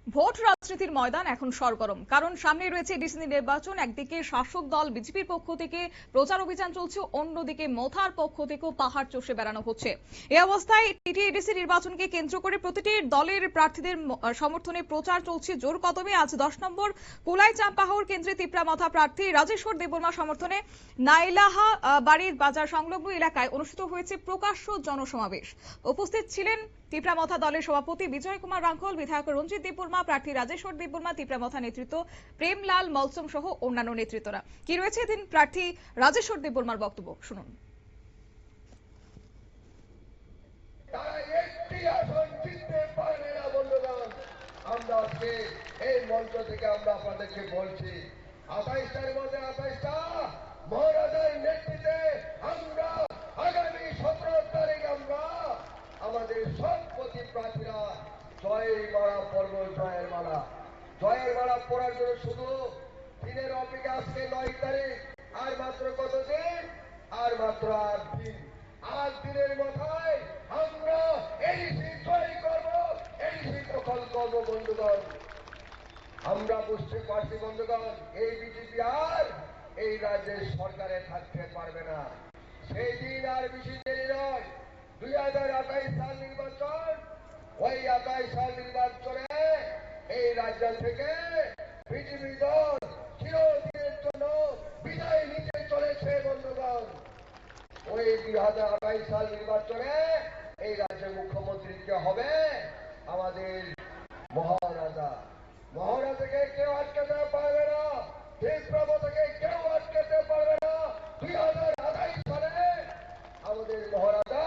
Vote রাজনীতির ময়দান এখন সরগরম, কারণ সামনে রয়েছে ডিসি নির্বাচন। একদিকে শাসক দল বিজেপির পক্ষ থেকে প্রচার অভিযান চলছে, অন্যদিকে মোথার পক্ষ থেকেও পাহাড় চষে বেড়ানো হচ্ছে। এই অবস্থায় টিটিএডিসি নির্বাচনকে কেন্দ্র করে প্রতিটি দলের প্রার্থীদের সমর্থনে প্রচার চলছে জোর কদমে। আজ 10 নম্বর কুলাই চাম্পাহাওর কেন্দ্রে তিপ্রামথা প্রার্থী রাজেশ্বর দেববর্মা সমর্থনে নাইলাহা বাড়ির বাজার সংলগ্ন এলাকায় অনুষ্ঠিত হয়েছে প্রকাশ্য জনসমাবেশ। উপস্থিত ছিলেন তিপ্রামথা দলের সভাপতি বিজয় কুমার রাঙ্খল, বিধায়ক রঞ্জিত দেববর্মা, প্রার্থী রাজেশ্বর দেববর্মা, তিপ্রামথা নেতৃত্ব প্রেমলাল মলসম সহ অন্যান্য নেতৃত্বরা। কি রয়েছে এদিন প্রার্থী রাজেশ্বর দেববর্মার বক্তব্য শুনুন। আমরা আজকে এই মঞ্চ থেকে আমরা আপনাদেরকে বলছি 28টার মধ্যে 28টা মহারাজার নেতৃত্বে আমরা আগামী 17 তারিখ আমরা আমাদের সব প্রতিপ্রার্থীরা জয়মালা পর্ব জয়ের মালা পড়ার জন্য শুধু দিনের অপেক্ষা। আজকে 9 তারিখ, আর মাত্র কত দিন? আর মাত্র 8 দিন। 8 দিনের মাথায় আমরা এডিসি জয় করব, এডিসি দখল করব। বন্ধুগণ, আমরা বুঝতে পারছি বন্ধুগণ, এই বিজেপি আর এই রাজ্যের সরকারে থাকতে পারবে না। সেই দিন আর বেশি দেরি নয়। 2028 সাল নির্বাচন, ওই 28 সাল নির্বাচনে এই রাজ্য থেকে বিজেপি দল চিরদিনের জন্য বিদায় নিতে চলেছে। বন্ধুগণ, ওই 2028 সাল নির্বাচনে এই রাজ্যের মুখ্যমন্ত্রী কে হবে? আমাদের মহারাজাকে কেউ আটকাতে পারবে না, তিপ্রামথাকে কেউ আটকাতে পারবে না। 2028 সালে আমাদের মহারাজা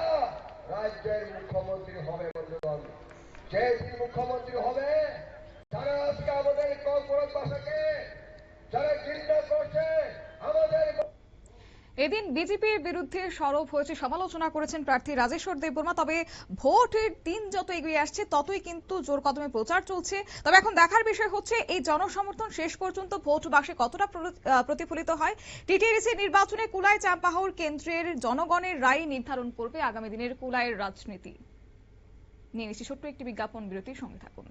রাজ্যের মুখ্যমন্ত্রী হবে। বন্ধুগণ, যেদিন মুখ্যমন্ত্রী হবে, যারা আজকে আমাদের কর্পোরেট ভাষাকে যারা ঘৃণা করছে, আমাদের এদিন বিজেপির বিরুদ্ধে সরব হয়েছে, সমালোচনা করেছেন প্রার্থী রাজেশ্বর দেববর্মা। তবে ভোটের দিন যত এগিয়ে আসছে ততই কিন্তু জোর কদমে প্রচার চলছে। তবে এখন দেখার বিষয় হচ্ছে এই জনসমর্থন শেষ পর্যন্ত ভোট বাক্সে কতটা প্রতিফলিত হয়। টিটিএডিসি নির্বাচনে কুলাই চাম্পাহাওর কেন্দ্রের জনগণের রায় নির্ধারণ করবে আগামী দিনের কুলাইয়ের রাজনীতি। নিয়ে নিচ্ছি ছোট্ট একটি বিজ্ঞাপন বিরতির সঙ্গে থাকুন।